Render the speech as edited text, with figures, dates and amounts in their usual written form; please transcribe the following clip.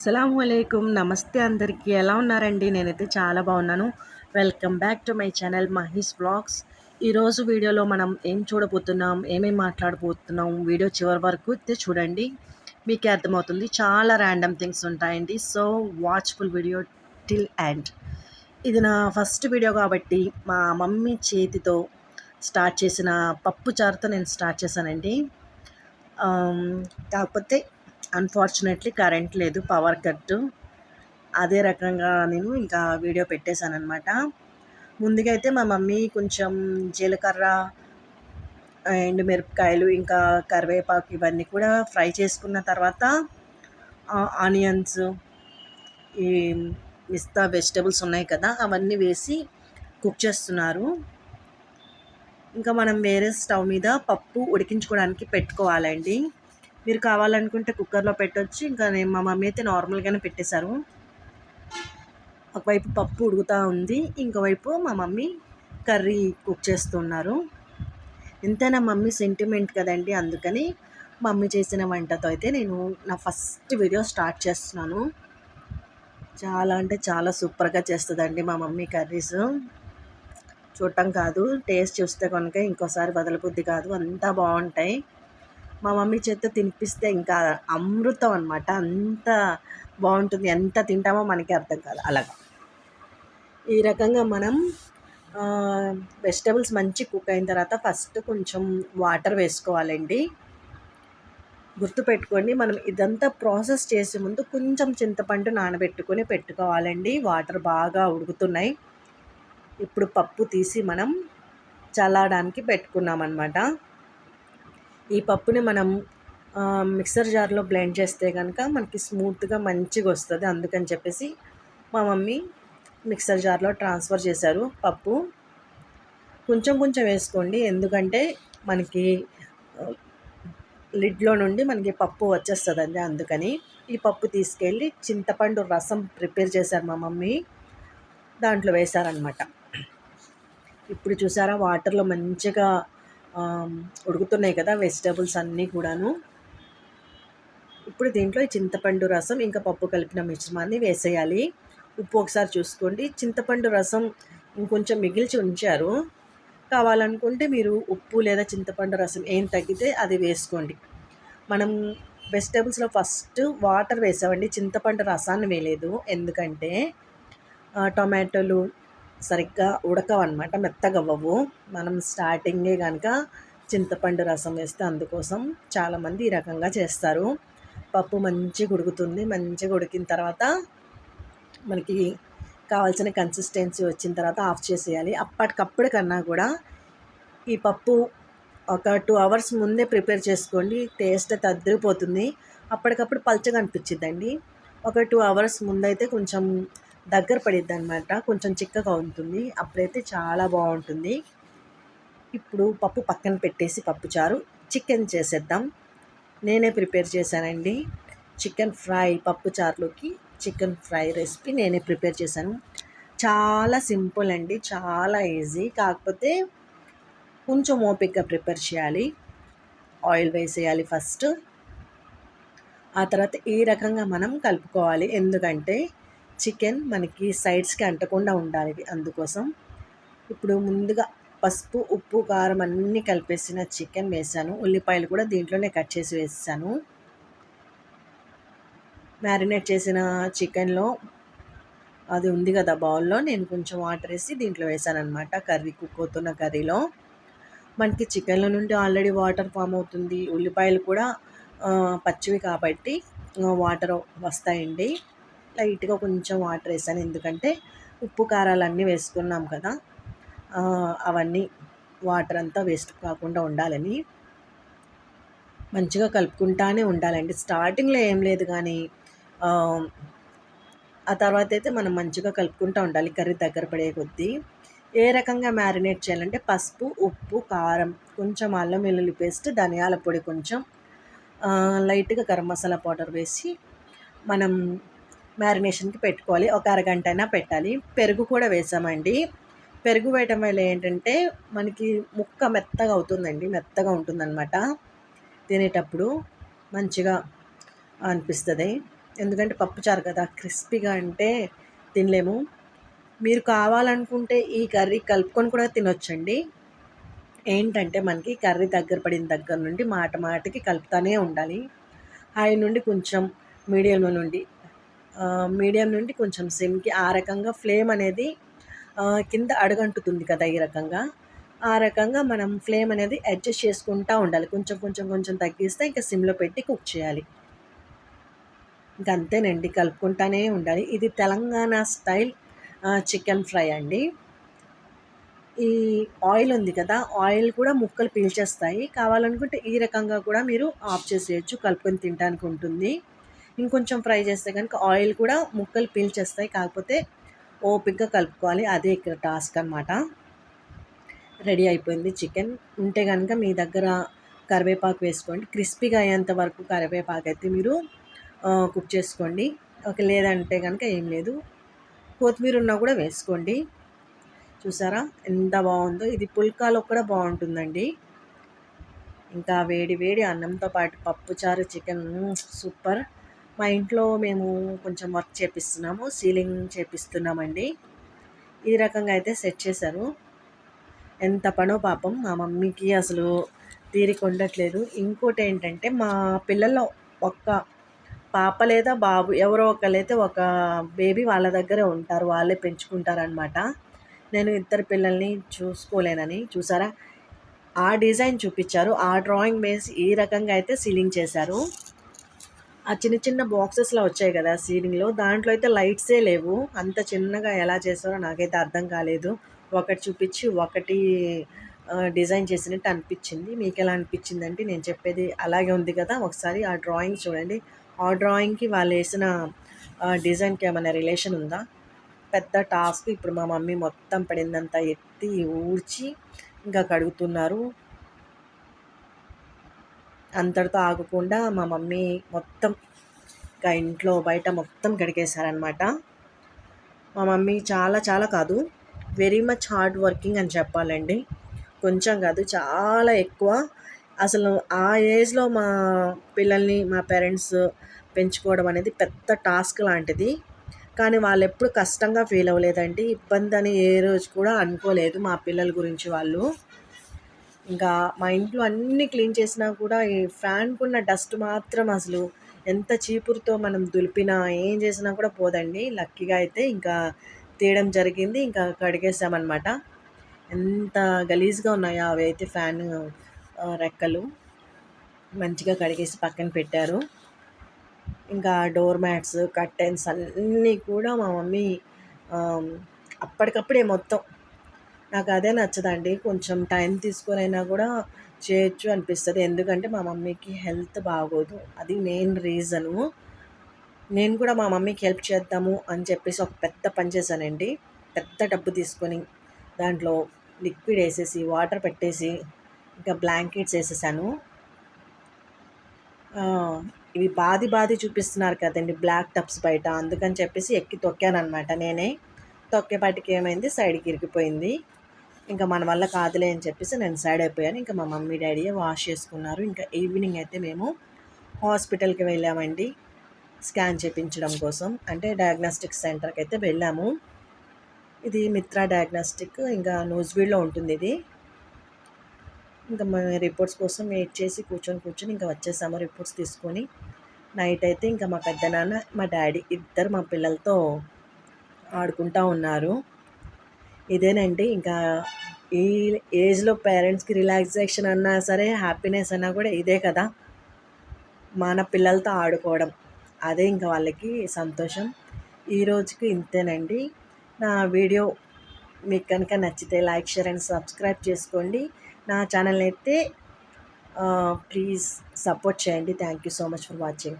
అస్సలాముఅలైకుం. నమస్తే అందరికీ. ఎలా ఉన్నారండి? నేనైతే చాలా బాగున్నాను. Welcome back to my channel Mahi's vlogs. ఈరోజు వీడియోలో మనం ఏం చూడబోతున్నాం, ఏమేం మాట్లాడబోతున్నాం, వీడియో చివరి వరకు అయితే చూడండి. మీకే అర్థమవుతుంది. చాలా ర్యాండమ్ థింగ్స్ ఉంటాయండి. So watchful video till end. ఇది నా ఫస్ట్ వీడియో కాబట్టి మా మమ్మీ చేతితో స్టార్ట్ చేసిన పప్పు చారుతో నేను స్టార్ట్ చేశానండి. కాకపోతే అన్ఫార్చునేట్లీ కరెంట్ లేదు, పవర్ కట్. అదే రకంగా నేను ఇంకా వీడియో పెట్టేశానమాట. ముందుగా అయితే మా మమ్మీ కొంచెం జీలకర్ర, ఎండుమిరపకాయలు, ఇంకా కరివేపాకు ఇవన్నీ కూడా ఫ్రై చేసుకున్న తర్వాత ఆనియన్స్, ఈ మిగతా వెజిటబుల్స్ ఉన్నాయి కదా అవన్నీ వేసి కుక్ చేస్తున్నారు. ఇంకా మనం వేరే స్టవ్ మీద పప్పు ఉడికించుకోవడానికి పెట్టుకోవాలండి. మీరు కావాలనుకుంటే కుక్కర్లో పెట్టొచ్చు. ఇంకా నేను మా మమ్మీ అయితే నార్మల్గానే పెట్టేశారు. ఒకవైపు పప్పు ఉడుకుతూ ఉంది, ఇంకోవైపు మా మమ్మీ కర్రీ కుక్ చేస్తున్నారు. ఎంతైనా మమ్మీ సెంటిమెంట్ కదండి, అందుకని మమ్మీ చేసిన వంటతో అయితే నేను నా ఫస్ట్ వీడియో స్టార్ట్ చేస్తున్నాను. చాలా అంటే చాలా సూపర్గా చేస్తుందండి మా మమ్మీ కర్రీస్. చూడటం కాదు, టేస్ట్ చూస్తే కనుక ఇంకోసారి వదలబుద్ధి కాదు, అంతా బాగుంటాయి. మా మమ్మీ చేత్తో తినిపిస్తే ఇంకా అమృతం అనమాట. అంత బాగుంటుంది. ఎంత తింటామో మనకి అర్థం కాదు అలాగా. ఈ రకంగా మనం వెజిటబుల్స్ మంచి కుక్ అయిన తర్వాత ఫస్ట్ కొంచెం వాటర్ వేసుకోవాలండి. గుర్తుపెట్టుకోండి, మనం ఇదంతా ప్రాసెస్ చేసే ముందు కొంచెం చింతపండు నానబెట్టుకొని పెట్టుకోవాలండి. వాటర్ బాగా ఉడుకుతున్నాయి. ఇప్పుడు పప్పు తీసి మనం చల్లారడానికి పెట్టుకున్నామన్నమాట. ఈ పప్పుని మనం మిక్సర్ జార్లో బ్లెండ్ చేస్తే కనుక మనకి స్మూత్గా మంచిగా వస్తుంది. అందుకని చెప్పేసి మా మమ్మీ మిక్సర్ జార్లో ట్రాన్స్ఫర్ చేశారు పప్పు. కొంచెం కొంచెం వేసుకోండి, ఎందుకంటే మనకి లిడ్లో నుండి మనకి పప్పు వచ్చేస్తుందండి. అందుకని ఈ పప్పు తీసుకెళ్ళి చింతపండు రసం ప్రిపేర్ చేశారు మా మమ్మీ, దాంట్లో వేశారనమాట. ఇప్పుడు చూసారా వాటర్లో మంచిగా ఉడుకుతున్నాయి కదా వెజిటబుల్స్ అన్నీ కూడాను. ఇప్పుడు దీంట్లో ఈ చింతపండు రసం ఇంకా పప్పు కలిపిన మిశ్రమాన్ని వేసేయాలి. ఉప్పు ఒకసారి చూసుకోండి. చింతపండు రసం ఇంకొంచెం మిగిల్చి ఉంచారు, కావాలనుకుంటే మీరు ఉప్పు లేదా చింతపండు రసం ఏం తగ్గితే అది వేసుకోండి. మనం వెజిటబుల్స్లో ఫస్ట్ వాటర్ వేసామండి, చింతపండు రసాన్ని వేయలేదు. ఎందుకంటే టొమాటోలు సరిగ్గా ఉడకవన్నమాట, మెత్తగా అవ్వవు. మనం స్టార్టింగే కనుక చింతపండు రసం వేస్తే అందుకోసం చాలామంది ఈ రకంగా చేస్తారు. పప్పు మంచిగా ఉడుకుతుంది. మంచిగా ఉడికిన తర్వాత మనకి కావాల్సిన కన్సిస్టెన్సీ వచ్చిన తర్వాత ఆఫ్ చేసేయాలి. అప్పటికప్పుడు కన్నా కూడా ఈ పప్పు ఒక 2 అవర్స్ ముందే ప్రిపేర్ చేసుకోండి. టేస్ట్ అయితే అదిరిపోతుంది. అప్పటికప్పుడు పల్చగా అనిపించిద్దండి. ఒక 2 అవర్స్ ముందైతే కొంచెం దగ్గర పడిద్ది అనమాట, కొంచెం చిక్కగా ఉంటుంది. అప్పుడైతే చాలా బాగుంటుంది. ఇప్పుడు పప్పు పక్కన పెట్టేసి పప్పుచారు చికెన్ చేసేద్దాం. నేనే ప్రిపేర్ చేశానండి చికెన్ ఫ్రై. పప్పుచారులోకి చికెన్ ఫ్రై రెసిపీ నేనే ప్రిపేర్ చేశాను. చాలా సింపుల్ అండి, చాలా ఈజీ. కాకపోతే కొంచెం ఓపికగా ప్రిపేర్ చేయాలి. ఆయిల్ వేసేయాలి ఫస్ట్, ఆ తర్వాత ఈ రకంగా మనం కలుపుకోవాలి. ఎందుకంటే చికెన్ మనకి సైడ్స్కి అంటకుండా ఉండాలి, అందుకోసం. ఇప్పుడు ముందుగా పసుపు, ఉప్పు, కారం అన్నీ కలిపేసిన చికెన్ వేసాను. ఉల్లిపాయలు కూడా దీంట్లోనే కట్ చేసి వేసాను. మ్యారినేట్ చేసిన చికెన్లో అది ఉంది కదా బౌల్లో, నేను కొంచెం వాటర్ వేసి దీంట్లో వేసాను అనమాట. కర్రీ కుక్ అవుతున్న కర్రీలో మనకి చికెన్లో నుండి ఆల్రెడీ వాటర్ ఫామ్ అవుతుంది. ఉల్లిపాయలు కూడా పచ్చివి కాబట్టి వాటర్ వస్తాయండి. లైట్గా కొంచెం వాటర్ వేసాను, ఎందుకంటే ఉప్పు కారాలు అన్నీ వేసుకున్నాం కదా, అవన్నీ వాటర్ అంతా వేస్ట్ కాకుండా ఉండాలని. మంచిగా కలుపుకుంటానే ఉండాలండి. స్టార్టింగ్లో ఏం లేదు కానీ ఆ తర్వాత అయితే మనం మంచిగా కలుపుకుంటూ ఉండాలి కర్రీ దగ్గర పడే కొద్దీ. ఏ రకంగా మ్యారినేట్ చేయాలంటే పసుపు, ఉప్పు, కారం, కొంచెం అల్లం వెల్లుల్లి పేస్ట్, ధనియాల పొడి కొంచెం, లైట్గా గరం మసాలా పౌడర్ వేసి మనం మ్యారినేషన్కి పెట్టుకోవాలి. ఒక అరగంట అయినా పెట్టాలి. పెరుగు కూడా వేసామండి. పెరుగు వేయటం వల్ల ఏంటంటే మనకి ముక్క మెత్తగా అవుతుందండి, మెత్తగా ఉంటుందన్నమాట. తినేటప్పుడు మంచిగా అనిపిస్తుంది. ఎందుకంటే పప్పుచారు కదా, క్రిస్పీగా అంటే తినలేము. మీరు కావాలనుకుంటే ఈ కర్రీ కలుపుకొని కూడా తినొచ్చండి. ఏంటంటే మనకి కర్రీ దగ్గర పడిన దగ్గర నుండి మాట మాటకి కలుపుతానే ఉండాలి. హై నుండి కొంచెం మీడియం నుండి మీడియం నుండి కొంచెం సిమ్‌కి ఆ రకంగా ఫ్లేమ్ అనేది కింద అడుగంటుతుంది కదా! ఈ రకంగా. ఆ రకంగా మనం ఫ్లేమ్ అనేది అడ్జస్ట్ చేసుకుంటా ఉండాలి. కొంచెం కొంచెం కొంచెం తగ్గిస్తే ఇంక సిమ్‌లో పెట్టి కుక్ చేయాలి. ఇంక అంతేనండి, కలుపుకుంటానే ఉండాలి. ఇది తెలంగాణ స్టైల్ చికెన్ ఫ్రై అండి. ఈ ఆయిల్ ఉంది కదా! ఆయిల్ కూడా ముక్కలు పీల్చేస్తాయి. కావాలనుకుంటే ఈ రకంగా కూడా మీరు ఆఫ్ చేసేయొచ్చు. కలుపుకొని తినటానికి ఉంటుంది. ఇంకొంచెం ఫ్రై చేస్తే గనుక ఆయిల్ కూడా ముక్కలు పీల్చేస్తాయి. కాకపోతే ఓపికగా కలుపుకోవాలి. అదే ఇక్కడ టాస్క్ అనమాట. రెడీ అయిపోయింది చికెన్. ఉంటే గనుక మీ దగ్గర కరివేపాకు వేసుకోండి. క్రిస్పీగా అయ్యేంత వరకు కరివేపాకైతే మీరు కుక్ చేసుకోండి. లేదంటే గనుక ఏం లేదు. కొత్తిమీర ఉన్నా కూడా వేసుకోండి. చూసారా ఎంత బాగుందో! ఇది పుల్కాలో కూడా బాగుంటుందండి. ఇంకా వేడి వేడి అన్నంతో పాటు పప్పుచారు చికెన్ సూపర్. మా ఇంట్లో మేము కొంచెం వర్క్ చేపిస్తున్నాము. సీలింగ్ చేపిస్తున్నామండి. ఈ రకంగా అయితే సెట్ చేశారు. ఎంత పనో పాపం మా మమ్మీకి అసలు తీరిక ఉండట్లేదు. ఇంకోటేంటంటే మా పిల్లల్లో ఒక్క పాప లేదా బాబు ఎవరో ఒకళ్ళైతే ఒక బేబీ వాళ్ళ దగ్గరే ఉంటారు. వాళ్ళే పెంచుకుంటారనమాట. నేను ఇద్దరు పిల్లల్ని చూసుకోలేనని. చూసారా ఆ డిజైన్ చూపిచ్చారు. ఆ డ్రాయింగ్ వేసి ఈ రకంగా అయితే సీలింగ్ చేశారు. ఆ చిన్న చిన్న బాక్సెస్‌లా వచ్చాయి గదా! సీలింగ్‌లో. దాంట్లో అయితే లైట్సే లేవు. అంత చిన్నగా ఎలా చేశారో నాకైతే అర్థం కాలేదు. ఒకటి చూపిచ్చి ఒకటి డిజైన్ చేసినట్టు అనిపిచ్చింది. మీకెలా అనిపిచ్చిందంటే నేను చెప్పేది అలాగే ఉంది కదా! ఒకసారి ఆ డ్రాయింగ్ చూడండి. ఆ డ్రాయింగ్‌కి వాళ్ళేసిన డిజైన్‌కి ఏమైనా రిలేషన్ ఉందా? పెద్ద టాస్క్. ఇప్పుడు మా మమ్మీ మొత్తం పడిందంతా ఎత్తి ఊడ్చి ఇంకా కడుగుతున్నారు. అంతటితో ఆగకుండా మా మమ్మీ మొత్తం ఇంకా ఇంట్లో బయట మొత్తం కడిగేశారనమాట. మా మమ్మీ చాలా చాలా కాదు, వెరీ మచ్ హార్డ్ వర్కింగ్ అని చెప్పాలండి. కొంచెం కాదు, చాలా ఎక్కువ. అసలు ఆ ఏజ్‌లో మా పిల్లల్ని మా పేరెంట్స్ పెంచుకోవడం అనేది పెద్ద టాస్క్ లాంటిది. కానీ వాళ్ళెప్పుడు కష్టంగా ఫీల్ అవ్వలేదండి. ఇబ్బందని ఏ రోజు కూడా అనుకోలేదు మా పిల్లల గురించి వాళ్ళు. ఇంకా మా ఇంట్లో అన్నీ క్లీన్ చేసినా కూడా ఈ ఫ్యాన్‌కున్న డస్ట్ మాత్రం అసలు ఎంత చీపురుతో మనం దులిపినా, ఏం చేసినా కూడా పోదండి. లక్కీగా అయితే ఇంకా తీయడం జరిగింది. ఇంకా కడిగేసామనమాట. ఎంత గలీజ్‌గా ఉన్నాయో అవి అయితే ఫ్యాను రెక్కలు. మంచిగా కడిగేసి పక్కన పెట్టారు. ఇంకా డోర్ మ్యాట్స్, కర్టెన్స్ అన్నీ కూడా మా మమ్మీ ఆహ్, అప్పటికప్పుడే మొత్తం. నాకదే నచ్చదండి. కొంచెం టైం తీసుకొనైనా గూడా చేయొచ్చు అనిపిస్తది. ఎందుకంటే మా మమ్మీకి హెల్త్ బాగోదు. అది మెయిన్ రీజను. నేను కూడా మా మమ్మీకి హెల్ప్ చేద్దాము అని చెప్పేసి ఒక పెద్ద పని చేశానండి. పెద్ద టబ్బు తీసుకొని దాంట్లో లిక్విడ్ ఏసేసి, వాటర్ పెట్టేసి, ఇంకా బ్లాంకెట్స్ ఏసేసాను. ఆ! ఇవి బాది బాది చూపిస్తున్నారు కదండీ బ్లాక్ టబ్స్ బయట. అందుకని చెప్పేసి ఎక్కి తొక్కాననమాట నేనే. తొక్కేపాటికి ఏమైంది, సైడ్‌కి ఇరిగిపోయింది. ఇంకా మన వల్ల కాదులే అని చెప్పేసి నేను సైడ్ అయిపోయాను. ఇంకా మా మమ్మీ, డ్యాడీయే వాష్ చేసుకున్నారు. ఇంకా ఈవినింగ్ అయితే మేము హాస్పిటల్‌కి వెళ్ళామండి. స్కాన్ చేపించడం కోసం. అంటే డయాగ్నోస్టిక్ సెంటర్‌కైతే వెళ్ళాము. ఇది మిత్రా డయాగ్నోస్టిక్ ఇంకా నూజివీడులో ఉంటుందిది. ఇంకా మేము రిపోర్ట్స్ కోసం వెయిట్ చేసి కూర్చొని ఇంకా వచ్చేసాము రిపోర్ట్స్ తీసుకొని. నైట్ అయితే ఇంకా మా పెద్దనాన్న, మా డ్యాడీ ఇద్దరు మా పిల్లలతో ఆడుకుంటా ఉన్నారు. ఇదేనండి ఇంకా ఈ ఏజ్‌లో పేరెంట్స్‌కి రిలాక్సేషన్ అన్నా సరే, హ్యాపీనెస్ అన్నా కూడా ఇదే కదా! మన పిల్లలతో ఆడుకోవడం. అదే ఇంక వాళ్ళకి సంతోషం. ఈ రోజుకి ఇంతేనండి. నా వీడియో మీకు కనుక నచ్చితే లైక్, షేర్ అండ్ సబ్స్క్రైబ్ చేసుకోండి. నా ఛానల్‌ని అయితే ప్లీజ్ సపోర్ట్ చేయండి. Thank you so much for watching.